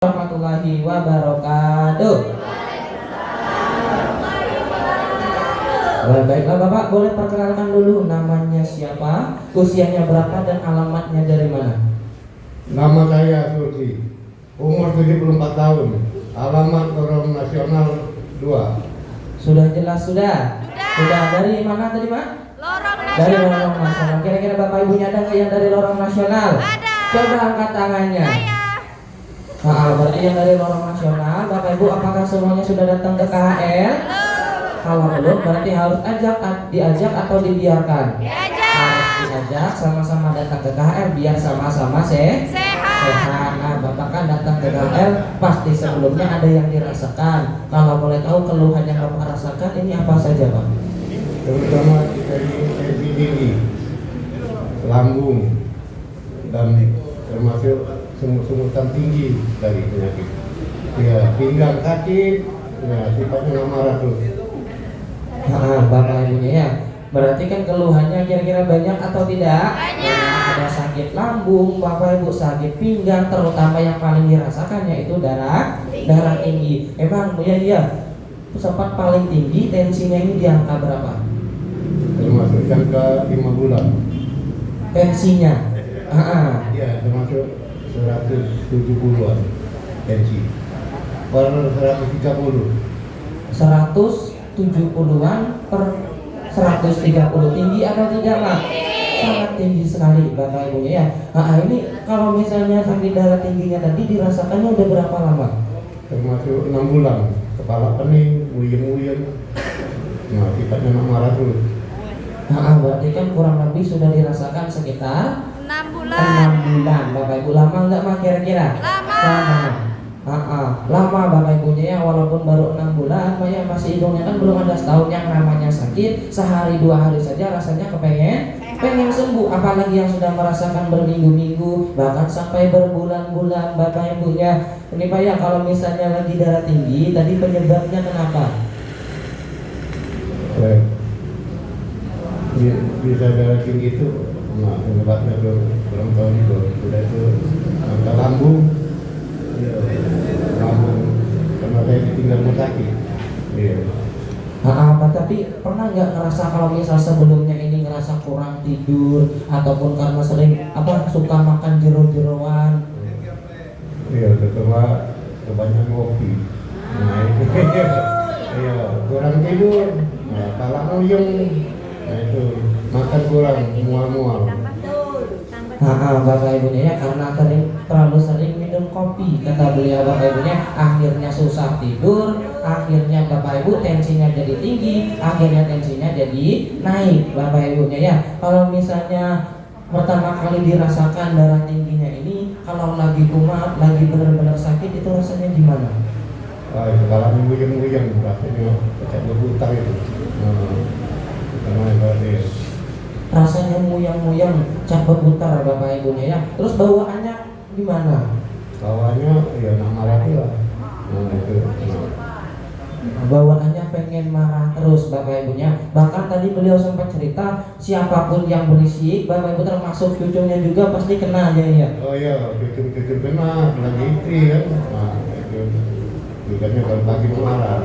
Warahmatullahi wabarakatuh. Baiklah Bapak, boleh perkenalkan dulu namanya siapa, usianya berapa, dan alamatnya dari mana? Nama saya Sulki, umur 74 tahun, alamat Lorong Nasional 2. Sudah jelas, sudah. Sudah dari mana tadi Pak? Lorong Dari Nasional. Lorong Nasional. Kira-kira Bapak Ibunya ada nggak yang dari Lorong Nasional? Ada. Coba angkat tangannya. Saya. Berarti yang dari Lorong Nasional. Bapak Ibu, apakah semuanya sudah datang ke KHL? Kalau belum, berarti harus diajak atau dibiarkan? Diajak. Harus diajak, sama-sama datang ke KHL biar sama-sama sehat. Nah, Bapak kan datang ke KHL, pasti sebelumnya ada yang dirasakan. Kalau boleh tahu keluhan yang Bapak rasakan ini apa saja Pak? Terutama dari tensi tinggi, lambung, dan termasuk sumut-sumutan tinggi dari penyakit. Ya, pinggang sakit, ya sifatnya nggak marah terus. Bapak Ibunya ya. Berarti kan keluhannya kira-kira banyak atau tidak? Banyak. Ada sakit lambung, Bapak Ibu, sakit pinggang, terutama yang paling dirasakan yaitu darah tinggi. Emang ya, sempat paling tinggi tensinya ini di angka berapa? Termasuk jangka 5 bulan. Tensinya? Ya, termasuk 170-an tensi. Per 130. 170-an per 130. Tinggi atau tidak Pak? Sangat tinggi sekali Bapak Ibunya ya. Ini kalau misalnya sakit darah tingginya tadi dirasakannya udah berapa lama? Termasuk 6 bulan. Kepala pening, uyun-uyun. Nah, sifatnya nggak marah terus. Berarti kan kurang lebih sudah dirasakan sekitar 6 bulan. 6 bulan. Bapak Ibu, lama nggak Mah kira-kira? Lama. Lama Bapak Ibunya ya, walaupun baru 6 bulan Mah ya, masih hidungnya kan belum ada setahun. Yang namanya sakit sehari 2 hari saja rasanya pengen sembuh, apalagi yang sudah merasakan berminggu-minggu bahkan sampai berbulan-bulan Bapak Ibunya. Ini Pak ya, kalau misalnya lagi darah tinggi tadi penyebabnya kenapa? Bisa darah tinggi itu, nah penyebabnya belum tahu itu. Sudah itu angka lambung, karena saya ditinggal rumah sakit. Iya. Tapi pernah nggak ngerasa kalau misal sebelumnya ini ngerasa kurang tidur ataupun karena sering suka makan jero-jeroan? Iya, terutama kebanyakan kopi. Nah itu, iya kurang tidur, nah, kepala uyung, nah itu makan kurang, mual-mual. Bapak Ibunya ya, karena terlalu sering minum kopi kata beliau Bapak Ibunya, akhirnya susah tidur, akhirnya Bapak Ibu tensinya jadi tinggi, akhirnya tensinya jadi naik Bapak Ibunya ya. Kalau misalnya pertama kali dirasakan darah tingginya ini, kalau lagi kumat, lagi benar-benar sakit, itu rasanya gimana? Kepala uyung-uyung, rasanya kayak berputar itu. Rasanya muyang-muyang, cap berputar Bapak Ibunya ya. Terus bawaannya gimana? Bawaannya ya nggak marah pula. Nah itu. Bawaannya pengen marah terus Bapak Ibunya. Bahkan tadi beliau sempat cerita, siapapun yang berisik Bapak Ibu termasuk cucunya juga pasti kena aja ya. Oh iya, cucu kena, lagi istri kan. Nah itu bukannya kalau pagi marah.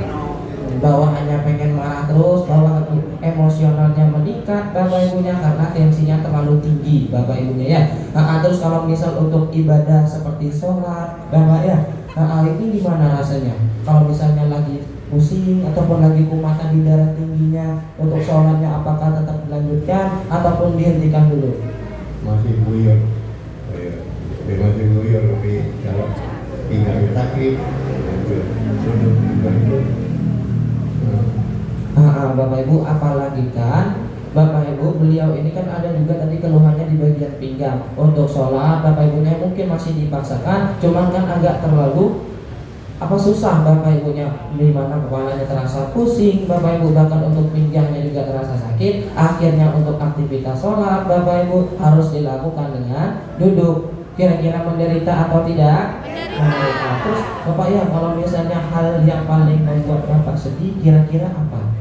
Bawaannya pengen marah terus, bawaan emosionalnya meningkat Bapak Ibunya karena tensinya terlalu tinggi Bapak Ibunya ya. Terus kalau misal untuk ibadah seperti sholat Bapak ya, ini gimana rasanya? Kalau misalnya lagi pusing ataupun lagi kumatan di darah tingginya, untuk sholatnya apakah tetap dilanjutkan ataupun dihentikan dulu? Masih buyur. Dia masih buyur, tapi kalau tinggal sakit, duduk itu. Bapak Ibu, apalagi kan Bapak Ibu, beliau ini kan ada juga tadi keluhannya di bagian pinggang. Untuk sholat Bapak Ibunya mungkin masih dipaksakan, cuman kan agak terlalu susah Bapak Ibunya, dimana kepalanya terasa pusing Bapak Ibu, bahkan untuk pinggangnya juga terasa sakit. Akhirnya untuk aktivitas sholat Bapak Ibu harus dilakukan dengan duduk. Kira-kira menderita atau tidak? Menderita. Terus Bapak ya, kalau misalnya hal yang paling membuat Bapak sedih kira-kira apa?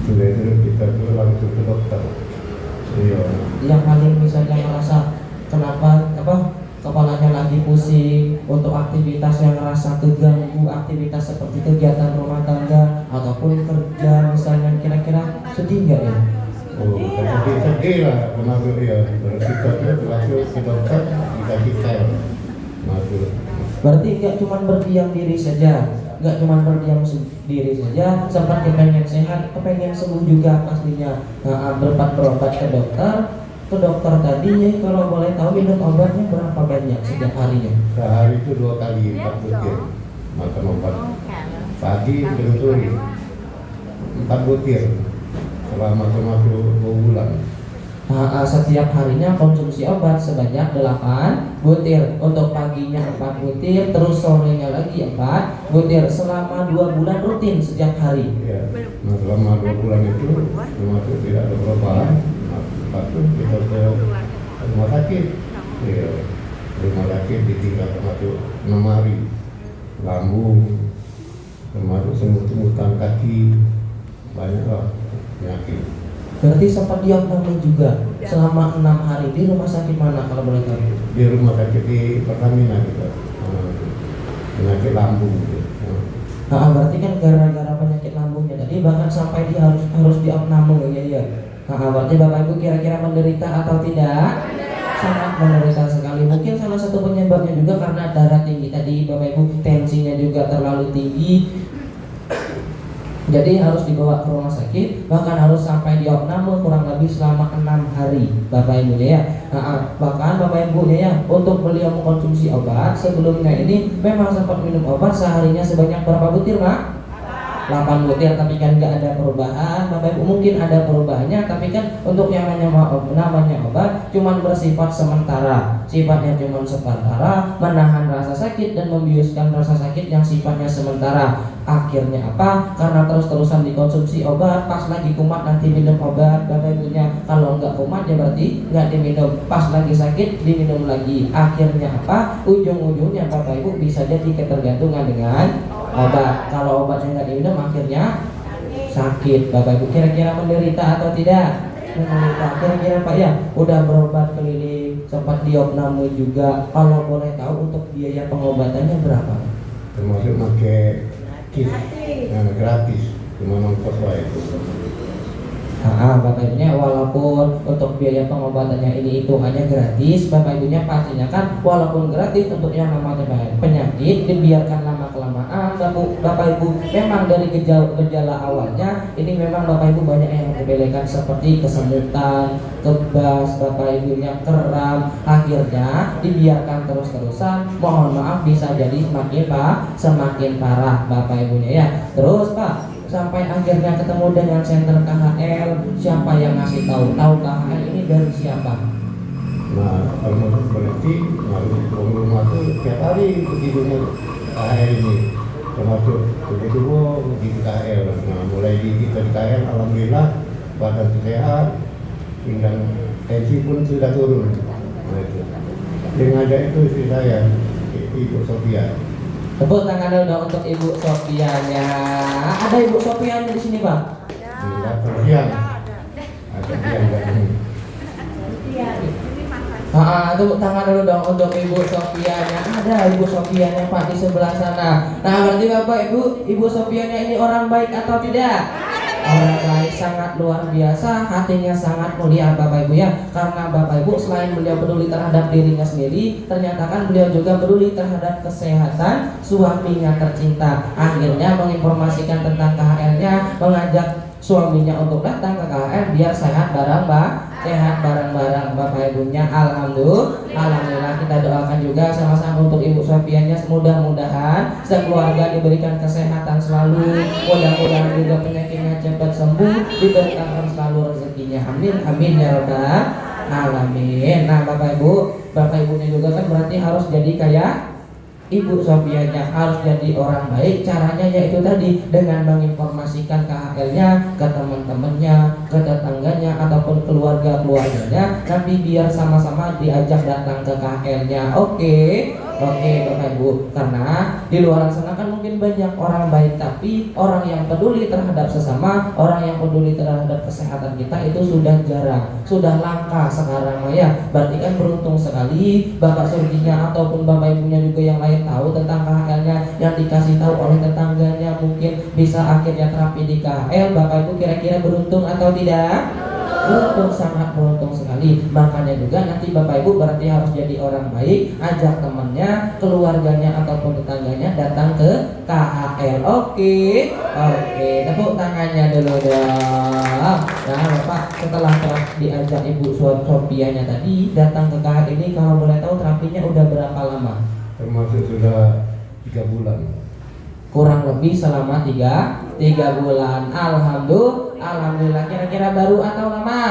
Sudah itu kita tuh langsung ke dokter. Iya. Yang paling misalnya merasa kenapa kepalanya lagi pusing, untuk aktivitas yang rasa keganggu, aktivitas seperti kegiatan rumah tangga ataupun kerja misalnya, kira-kira sedih nggak ya? Oh, sedih lah, termasuk ya berpikirnya termasuk ke dokter dikasih sel masuk. Berarti nggak cuma berdiam diri saja, nggak cuma berdiam diri saja, seperti pengen sehat, pengen sembuh juga pastinya. Nah, berobat ke dokter tadi ya, kalau boleh tahu minum obatnya berapa banyak setiap harinya? Sehari itu 2 kali 4 butir makan obat. Pagi dan sore 4 butir selama termasuk 2 bulan. Nah, setiap harinya konsumsi obat sebanyak 8 butir. Untuk paginya 4 butir, terus sorenya lagi 4 butir selama 2 bulan rutin setiap hari. Ya, nah selama 2 bulan itu termasuk tidak ada perubahan. Patut kita ke rumah sakit. Ya, rumah sakit ditinggal termasuk 6 hari. Lambung, termasuk semut-semutan kaki, banyak lah penyakit. Berarti sempat diopname juga selama 6 hari di rumah sakit mana kalau boleh tahu? Di rumah sakit di Pertamina kita, penyakit lambung gitu. Nah, berarti kan gara-gara penyakit lambungnya tadi bahkan sampai dia harus diopname ya. Nah, berarti Bapak Ibu kira-kira menderita atau tidak? Sangat menderita sekali. Mungkin salah satu penyebabnya juga karena darah tinggi tadi Bapak Ibu, tensinya juga terlalu tinggi. Jadi harus dibawa ke rumah sakit, bahkan harus sampai diopname kurang lebih selama 6 hari Bapak Ibu ya. Nah, bahkan Bapak Ibu ya, untuk beliau mengkonsumsi obat sebelumnya ini memang sempat minum obat seharinya sebanyak berapa butir, Mak? 8 butir, tapi kan nggak ada perubahan. Bapak Ibu mungkin ada perubahannya, tapi kan untuk yang namanya obat cuman bersifat sementara, sifatnya cuman sementara, menahan rasa sakit dan membiuskan rasa sakit yang sifatnya sementara. Akhirnya apa? Karena terus-terusan dikonsumsi obat, pas lagi kumat nanti minum obat Bapak Ibunya. Kalau nggak kumat ya berarti nggak diminum, pas lagi sakit diminum lagi. Akhirnya apa? Ujung-ujungnya Bapak Ibu bisa jadi ketergantungan dengan obat. Kalau obatnya nggak diminum akhirnya sakit Bapak Ibu. Kira-kira menderita atau tidak? Menderita. Kira-kira Pak ya udah berobat keliling, sempat diopname juga. Kalau boleh tahu untuk biaya pengobatannya berapa? Termasuk pakai kit yang gratis, cuma non-cost itu. Bapak Ibunya walaupun untuk biaya pengobatannya ini hitungannya gratis, Bapak Ibunya pastinya kan walaupun gratis untuk yang namanya penyakit dibiarkan lama kelamaan Bapak Ibu memang dari gejala awalnya ini memang Bapak Ibu banyak yang menyebelekan seperti kesemutan, kebas, Bapak Ibunya kram, akhirnya dibiarkan terus-terusan, mohon maaf bisa jadi semakin parah Bapak Ibunya ya. Terus Pak, sampai akhirnya ketemu dengan center KHL, siapa yang ngasih tahu KHL ini dari siapa? Nah, kalau berarti lalu rumah itu tiap hari begitunya KHL ini, termasuk begitu di KHL. Nah, mulai kita di KHL, alhamdulillah badan sehat, pinggang tensi pun sudah turun. Nah, itu. Yang ada itu istri saya, Ibu Sofia. Tepuk tangan dulu dong untuk Ibu Sofianya. Ada Ibu Sofianya di sini, Pak? Tepuk tangan dulu dong untuk Ibu Sofianya. Ada Ibu Sofianya Pak di sebelah sana. Nah, berarti Bapak Ibu Sofianya ini orang baik atau tidak? Orang baik, sangat luar biasa, hatinya sangat mulia Bapak Ibu ya. Karena Bapak Ibu selain beliau peduli terhadap dirinya sendiri, ternyata kan beliau juga peduli terhadap kesehatan suaminya tercinta. Akhirnya menginformasikan tentang KHL-nya, mengajak suaminya untuk datang ke KHL biar sehat bareng-bareng Bapak Ibunya. Alhamdulillah kita doakan juga sama-sama untuk Ibu Sofianya, mudah-mudahan sekeluarga diberikan kesehatan selalu, mudah-mudahan juga penyakitnya cepat sembuh, diberikan selalu rezekinya, amin ya rabbal alamin. Nah Bapak Ibunya juga kan berarti harus jadi kayak Ibu Sofianya, harus jadi orang baik. Caranya yaitu tadi dengan menginformasikan KHL-nya ke teman-temannya, ke tetangganya ataupun keluarga-keluarganya, nanti biar sama-sama diajak datang ke KHL-nya. Oke. Oke Bapak Ibu, karena di luar sana kan mungkin banyak orang baik, tapi orang yang peduli terhadap sesama, orang yang peduli terhadap kesehatan kita itu sudah jarang, sudah langka sekarang ya. Berarti kan beruntung sekali Bapak Surginya ataupun Bapak Ibunya juga yang lain tahu tentang KHL-nya, yang dikasih tahu oleh tetangganya mungkin bisa akhirnya terapi di KHL. Bapak Ibu kira-kira beruntung atau tidak? Beruntung, sangat beruntung sekali. Makanya juga nanti Bapak Ibu berarti harus jadi orang baik, ajak temannya, keluarganya ataupun tetangganya datang ke KHL. Oke, tepuk tangannya dulu dong. Nah Bapak, setelah diajak Ibu Sofianya tadi datang ke KHL ini, kalau boleh tahu terapinya udah berapa lama? Termasuk sudah 3 bulan. Kurang lebih selama 3 bulan. Alhamdulillah. Kira-kira baru atau lama?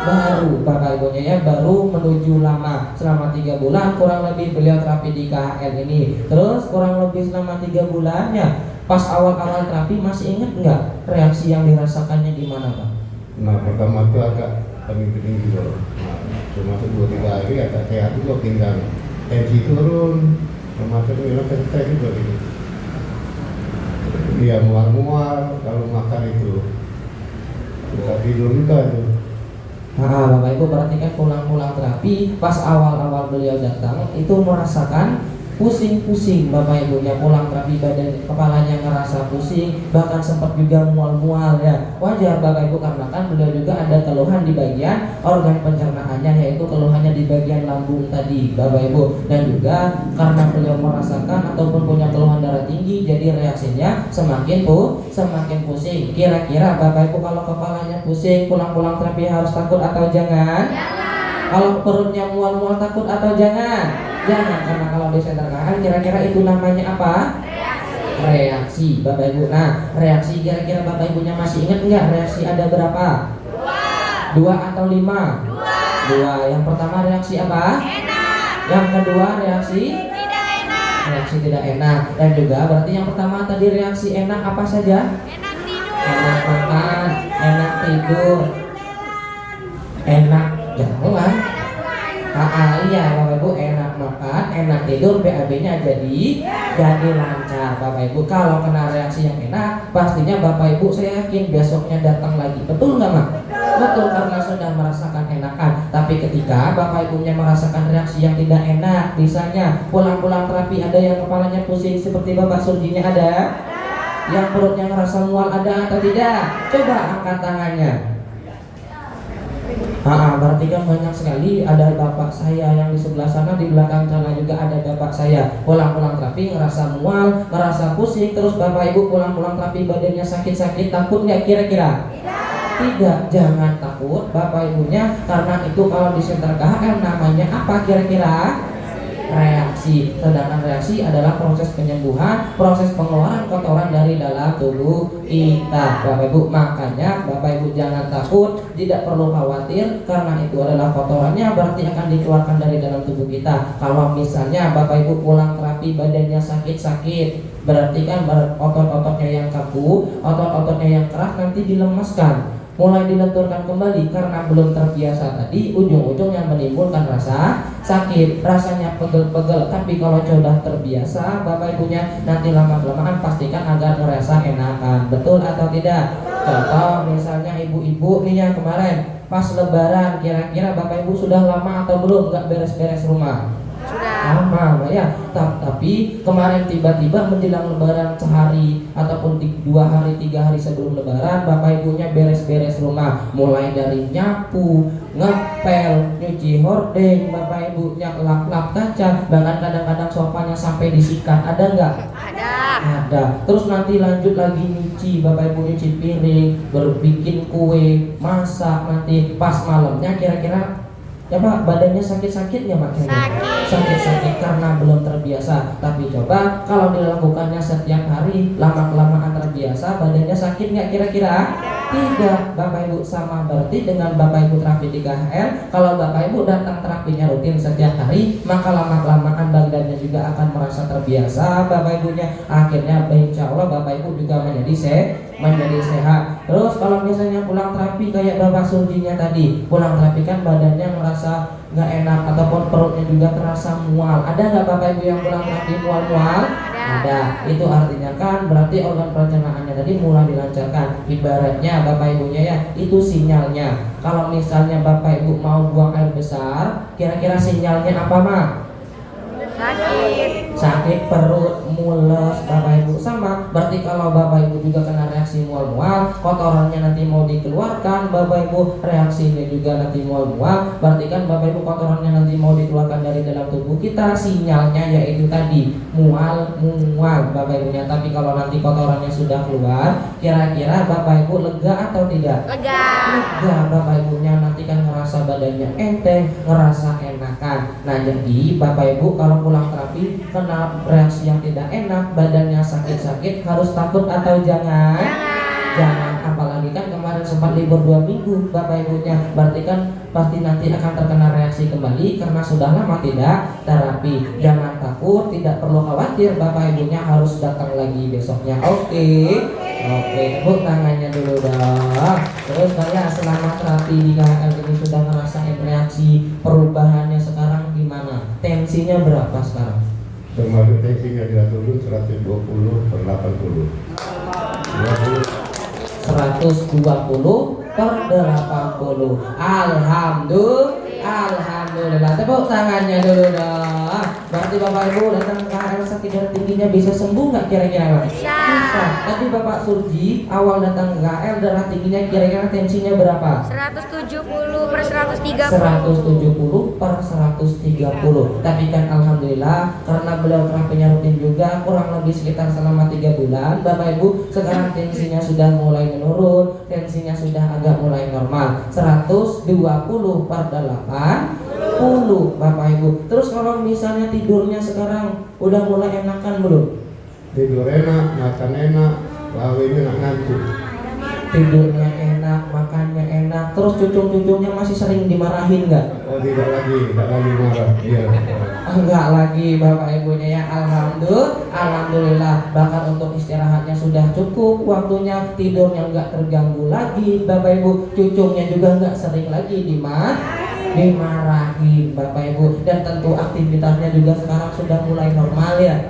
Baru Bapak Ibunya ya, baru menuju lama. Selama 3 bulan kurang lebih beliau terapi di KHL ini. Terus kurang lebih selama 3 bulannya, pas awal-awal terapi masih ingat nggak reaksi yang dirasakannya gimana Pak? Nah pertama itu agak pening-pening juga. Nah termasuk 2-3 hari agak sehat juga, tinggal tensi turun, termasuk bilang saya juga gitu. Dia mual-mual kalau makan itu, bisa tidur juga itu. Nah Bapak Ibu berarti kan pulang-pulang terapi, pas awal-awal beliau datang itu merasakan pusing-pusing Bapak Ibunya, pulang terapi badan kepalanya ngerasa pusing, bahkan sempat juga mual-mual ya. Wajar Bapak Ibu karena kan beliau juga ada keluhan di bagian organ pencernaannya, yaitu keluhannya di bagian lambung tadi Bapak Ibu. Dan juga karena beliau merasakan ataupun punya keluhan darah tinggi, jadi reaksinya semakin pusing. Kira-kira Bapak Ibu kalau kepalanya pusing pulang-pulang terapi harus takut atau jangan? Kalau perutnya mual-mual takut atau jangan? Jangan, karena kalau di senter KHL kira-kira itu namanya apa? Reaksi Bapak Ibu. Nah reaksi kira-kira Bapak Ibunya masih ingat nggak reaksi ada berapa? 2 atau 5? 2. Yang pertama reaksi apa? Enak. Yang kedua reaksi? Tidak enak. Reaksi tidak enak. Dan juga berarti yang pertama tadi reaksi enak apa saja? Enak tidur. Enak makan, enak tidur, enak jalan. Iya Bapak Ibu, enak makan, enak tidur, BAB-nya jadi lancar Bapak Ibu. Kalau kena reaksi yang enak, pastinya Bapak Ibu saya yakin besoknya datang lagi. Betul nggak Mak? Betul, karena sudah merasakan enakan. Tapi ketika Bapak Ibunya merasakan reaksi yang tidak enak, misalnya pulang-pulang terapi ada yang kepalanya pusing seperti Bapak Surginya ada, yang perutnya ngerasa mual ada atau tidak? Coba angkat tangannya. Berarti kan banyak sekali. Ada bapak saya yang di sebelah sana, di belakang sana juga ada bapak saya. Pulang-pulang terapi ngerasa mual, ngerasa pusing. Terus Bapak Ibu pulang-pulang terapi badannya sakit-sakit, takut nggak kira-kira? Tidak, jangan takut Bapak Ibunya, karena itu kalau di senter KHL namanya apa kira-kira? Reaksi. Sedangkan reaksi adalah proses penyembuhan, proses pengeluaran kotoran dari dalam tubuh kita Bapak Ibu. Makanya Bapak Ibu jangan takut, tidak perlu khawatir, karena itu adalah kotorannya berarti akan dikeluarkan dari dalam tubuh kita. Kalau misalnya Bapak Ibu pulang terapi badannya sakit-sakit, berarti kan otot-ototnya yang kaku, otot-ototnya yang keras nanti dilemaskan, mulai dilenturkan kembali karena belum terbiasa tadi, ujung-ujungnya menimbulkan rasa sakit, rasanya pegel-pegel. Tapi kalau sudah terbiasa Bapak Ibunya, nanti lama-kelamaan pastikan agar merasa enakan. Betul atau tidak? Contoh misalnya ibu-ibu nih yang kemarin pas lebaran, kira-kira Bapak Ibu sudah lama atau belum nggak beres-beres rumah? Lama ya. Tapi kemarin tiba-tiba menjelang lebaran sehari ataupun 2 hari 3 hari sebelum lebaran, Bapak Ibunya beres-beres rumah, mulai dari nyapu, ngepel, nyuci hordeng, Bapak Ibunya lap-lap kaca, bahkan kadang-kadang sofanya sampai disikat. Ada nggak? Ada. Terus nanti lanjut lagi nyuci, Bapak Ibu nyuci piring, berbikin kue, masak. Nanti pas malamnya kira-kira ya Pak, badannya sakit-sakit ya Pak? Sakit-sakit karena belum terbiasa. Tapi coba kalau dilakukannya setiap hari, lama-kelamaan terbiasa, badannya sakit nggak kira-kira? Tidak Bapak Ibu. Sama berarti dengan Bapak Ibu terapi di KHL. Kalau Bapak Ibu datang terapinya rutin setiap hari, maka lama-kelamaan badannya juga akan merasa terbiasa Bapak Ibunya. Akhirnya insya Allah Bapak Ibu juga menjadi sehat. Terus kalau misalnya pulang terapi kayak Bapak Surginya tadi, pulang terapi kan badannya merasa nggak enak ataupun perutnya juga terasa mual. Ada nggak Bapak Ibu yang pulang terapi mual-mual? Ada. Itu artinya kan berarti organ pencernaannya tadi mulai dilancarkan. Ibaratnya Bapak Ibunya ya, itu sinyalnya. Kalau misalnya Bapak Ibu mau buang air besar, kira-kira sinyalnya apa, Mak? Sakit perut, mules, Bapak Ibu. Sama, berarti kalau Bapak Ibu juga kena reaksi mual-mual, kotorannya nanti mau dikeluarkan, Bapak Ibu reaksinya juga nanti mual-mual, berarti kan Bapak Ibu kotorannya nanti mau dikeluarkan dari dalam tubuh kita, sinyalnya yaitu tadi mual-mual Bapak Ibunya. Tapi kalau nanti kotorannya sudah keluar, kira-kira Bapak Ibu lega atau tidak? Lega. Lega Bapak Ibunya, nanti kan ngerasa badannya enteng, ngerasa enakan. Nah jadi Bapak Ibu kalau pulang terapi kena reaksi yang tidak enak, badannya sakit-sakit, harus takut atau jangan? Jangan, apalagi kan kemarin sempat libur 2 minggu Bapak Ibunya, berarti kan pasti nanti akan terkena reaksi kembali karena sudah lama tidak terapi. Jangan takut, tidak perlu khawatir, Bapak Ibunya harus datang lagi besoknya. Oke, tepuk tangannya dulu dong. Terus saya selama terapi di KHL ini sudah ngerasain reaksi perubahannya sekarang gimana? Tensinya berapa sekarang? Termasuk tensinya dia turun 120/80. 120/80. Alhamdulillah. Tepuk tangannya dulu dong. Berarti Bapak Ibu datang ke KHL sakit darah tingginya bisa sembuh nggak kira-kira? Bisa. Tapi Bapak Surji awal datang ke KHL darah tingginya kira-kira tensinya berapa? 170/130. 170/130. Tapi kan alhamdulillah karena beliau terapinya rutin juga kurang lebih sekitar selama 3 bulan, Bapak Ibu sekarang tensinya sudah mulai menurun, tensinya sudah agak mulai normal. 120/80 Bapak Ibu. Terus kalau misalnya tidurnya sekarang udah mulai enakan belum? Tidur enak, makan enak, lawannya nggak ngantuk. Tidurnya enak, makannya enak. Terus cucu-cucunya masih sering dimarahin nggak? Oh tidak lagi marah. Iya. Enggak lagi Bapak Ibunya ya. Alhamdulillah. Bahkan untuk istirahatnya sudah cukup, waktunya tidurnya enggak terganggu lagi Bapak Ibu. Cucunya juga enggak sering lagi dimarahin Bapak Ibu. Dan tentu aktivitasnya juga sekarang sudah mulai normal ya.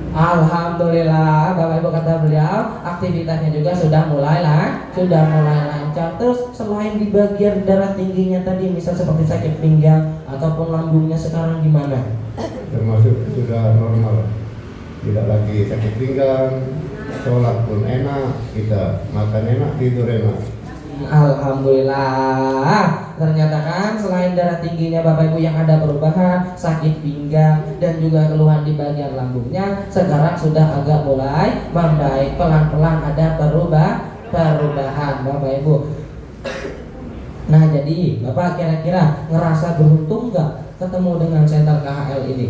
Alhamdulillah Bapak Ibu, kata beliau aktivitasnya juga sudah mulai lancar. Terus selain di bagian darah tingginya tadi, misal seperti sakit pinggang ataupun lambungnya sekarang gimana? Termasuk sudah normal, tidak lagi sakit pinggang, sholat pun enak, kita makan enak, tidur enak. Alhamdulillah. Ternyata kan selain darah tingginya Bapak Ibu yang ada perubahan, sakit pinggang dan juga keluhan di bagian lambungnya sekarang sudah agak mulai membaik, pelan-pelan ada perubahan Bapak Ibu. Nah jadi Bapak kira-kira ngerasa beruntung nggak ketemu dengan center KHL ini?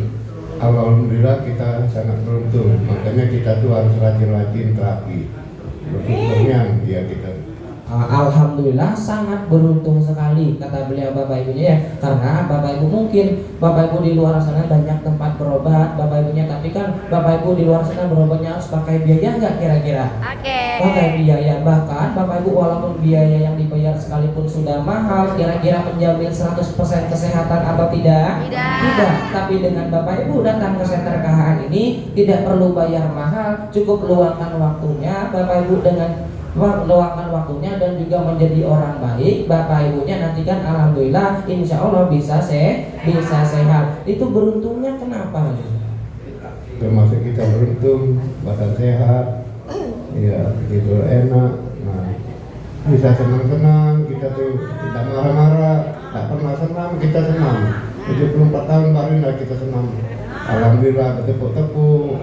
Alhamdulillah kita sangat beruntung, makanya kita tuh harus rajin-rajin terapi. Beruntungnya ya kita. Alhamdulillah sangat beruntung sekali kata beliau Bapak Ibunya ya. Karena Bapak Ibu mungkin Bapak Ibu di luar sana banyak tempat berobat Bapak Ibunya, tapi kan Bapak Ibu di luar sana berobatnya harus pakai biaya nggak kira-kira? Pakai biaya. Bahkan Bapak Ibu walaupun biaya yang dibayar sekalipun sudah mahal, kira-kira menjamin 100% kesehatan atau tidak? Tidak. Tapi dengan Bapak Ibu datang ke center KHL ini tidak perlu bayar mahal, cukup luangkan waktunya Bapak Ibu dengan meluangkan waktunya dan juga menjadi orang baik, Bapak Ibunya nanti kan alhamdulillah insya Allah bisa sehat. Itu beruntungnya kenapa? Termasuk kita beruntung, badan sehat, ya tidur enak, nah, bisa senang-senang, kita tuh tidak marah-marah, tak pernah senang, kita senang. 74 tahun baru ini kita senang. Alhamdulillah, bertepuk-tepuk,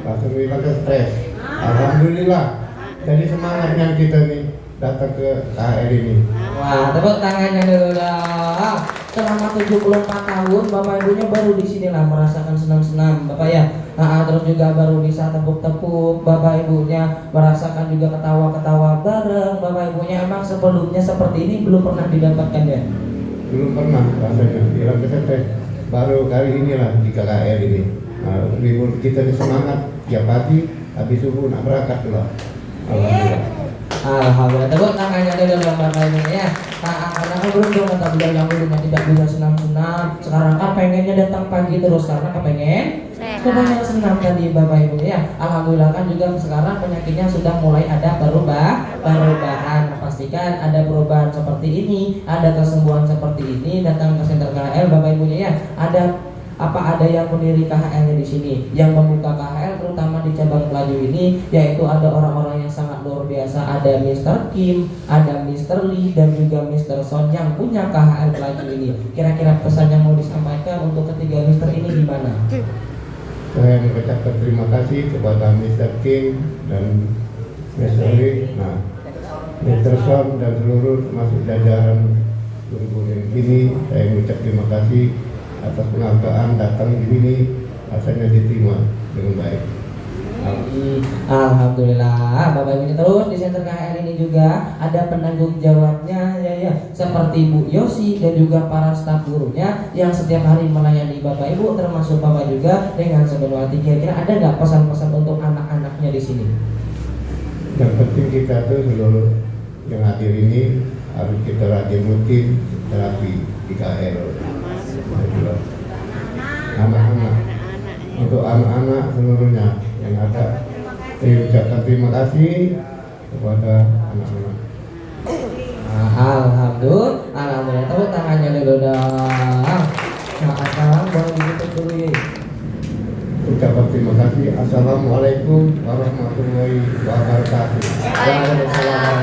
langsung hilang stres. Alhamdulillah. Jadi semangatnya kita nih datang ke KHL ini. Wah, tepuk tangannya dulu dong. Selama 74 tahun Bapak Ibunya baru di sini lah merasakan senam-senam Bapak ya. Terus juga baru bisa tepuk-tepuk, Bapak Ibunya merasakan juga ketawa-ketawa bareng Bapak Ibunya. Emang sebelumnya seperti ini belum pernah didapatkan ya? Belum pernah rasanya, hilang stres. Baru kali inilah di KHL ini. Libur kita di semangat tiap pagi, habis subuh nak berangkat lah. Alhamdulillah. Alhamdulillah, tepuk tangannya dulu dong Bapak Ibu ya. Karena kan beruntung kata beliau yang dulunya tidak bisa senam-senam, sekarang kan pengennya datang pagi terus karena kepengen senam tadi Bapak Ibu ya. Alhamdulillah kan juga sekarang penyakitnya sudah mulai ada perubahan. Pastikan ada perubahan seperti ini, ada kesembuhan seperti ini, datang ke Center KHL Bapak Ibu ya. Ada yang pendiri KHL-nya di sini, yang membuka KHL terutama di cabang Pelaju ini, yaitu ada orang-orang yang sangat luar biasa. Ada Mr. Kim, ada Mr. Lee, dan juga Mr. Son yang punya KHL Pelaju ini. Kira-kira pesan yang mau disampaikan untuk ketiga Mr. ini gimana? Saya mengucapkan terima kasih kepada Mr. Kim dan Mr. Lee, Mr. Son dan seluruh termasuk jajaran guru-guru yang ini. Saya mengucap terima kasih atas penghargaan datang di sini, rasanya diterima dengan baik. Alhamdulillah Bapak Ibu. Terus di Center KHL ini juga ada penanggung jawabnya ya, seperti Bu Yosi dan juga para staf gurunya yang setiap hari melayani Bapak Ibu, termasuk Bapak juga dengan sepenuh hati. Kira-kira ada nggak pesan-pesan untuk anak-anaknya di sini? Yang penting kita tuh seluruh yang hadir ini harus kita rajin rutin terapi di KHL. Anak-anak, untuk anak-anak seluruhnya yang ada, saya ucapkan terima kasih kepada anak-anak. Alhamdulillah, tepuk tangannya dulu dong. Sekarang boleh ditutup dulu ya. Ucapan terima kasih. Assalamualaikum warahmatullahi wabarakatuh. Waalaikumsalam.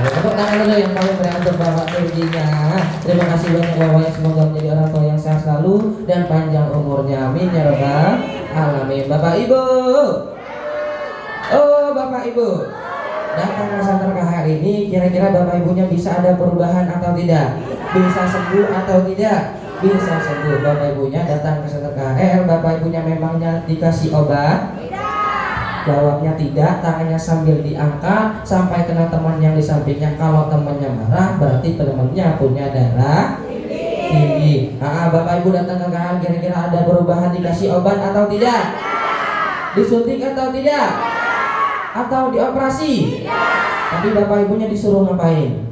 Tepuk tangan dulu yang paling meriah untuk Bapak Turjinya. Terima kasih banyak Bapak, yang semoga menjadi orang tua yang sehat selalu dan panjang umurnya. Amin ya rabbal alamin. Bapak Ibu, Bapak Ibu, datang ke Center KHL ini, kira-kira Bapak Ibunya bisa ada perubahan atau tidak? Bisa sembuh atau tidak? Bisa sembuh. Bapak Ibunya datang ke Center KHL, Bapak Ibunya memangnya dikasih obat? Jawabnya tidak, tangannya sambil diangkat sampai kena teman yang di sampingnya. Kalau temannya marah, berarti temannya punya darah tinggi. Bapak Ibu datang ke KHL, kira-kira ada perubahan, dikasih obat atau tidak? Disuntik atau tidak? Atau dioperasi? Tapi Bapak Ibunya disuruh ngapain?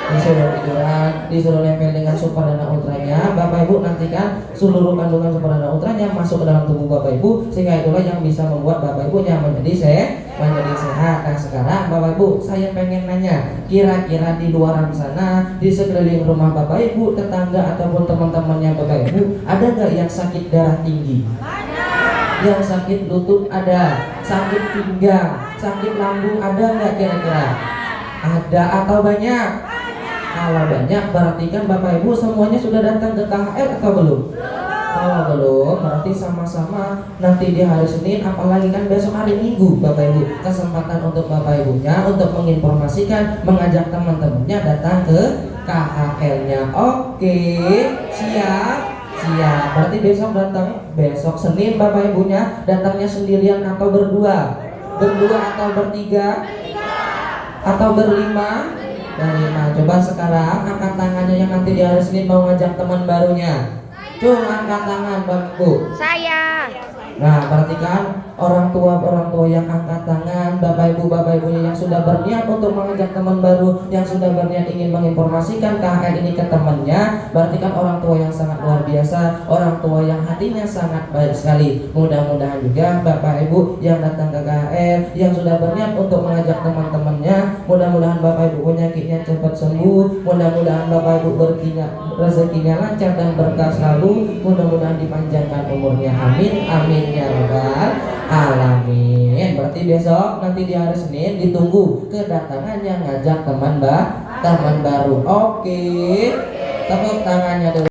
Disuruh tiduran, disuruh nempel dengan Super Dana Ultranya. Bapak Ibu nantikan seluruh kandungan Super Dana Ultranya masuk ke dalam tubuh Bapak Ibu, sehingga itulah yang bisa membuat Bapak Ibunya menjadi sehat. Nah sekarang Bapak Ibu, saya pengen nanya, kira-kira di luar sana, di sekeliling rumah Bapak Ibu, tetangga ataupun teman-temannya Bapak Ibu, ada nggak yang sakit darah tinggi? Yang sakit lutut ada, sakit pinggang, sakit lambung ada nggak kira-kira? Ada atau banyak? Kalau banyak berarti kan Bapak Ibu semuanya sudah datang ke KHL atau belum? Kalau belum, berarti sama-sama nanti di hari Senin, apalagi kan besok hari Minggu Bapak Ibu, kesempatan untuk Bapak Ibunya untuk menginformasikan, mengajak teman-temannya datang ke KHL-nya. Oke, siap. Berarti besok Senin Bapak Ibunya datangnya sendirian atau berdua atau bertiga atau berlima? Coba sekarang angkat tangannya yang nanti di hari Senin mau ngajak teman barunya. Angkat tangan Bapak Ibu. Saya. Nah, perhatikan orang tua yang angkat tangan, Bapak Ibu yang sudah berniat untuk mengajak teman baru, yang sudah berniat ingin menginformasikan KHL ini ke temannya. Berarti kan orang tua yang sangat luar biasa, orang tua yang hatinya sangat baik sekali. Mudah-mudahan juga Bapak Ibu yang datang ke KHL, yang sudah berniat untuk mengajak teman-temannya, mudah-mudahan Bapak Ibu penyakitnya cepat sembuh, mudah-mudahan Bapak Ibu rezekinya lancar dan berkah selalu, mudah-mudahan dipanjangkan umurnya. Amin ya rabbal alamin. Berarti besok nanti di hari Senin ditunggu kedatangan yang ngajak teman baru. Oke, tepuk tangannya dulu.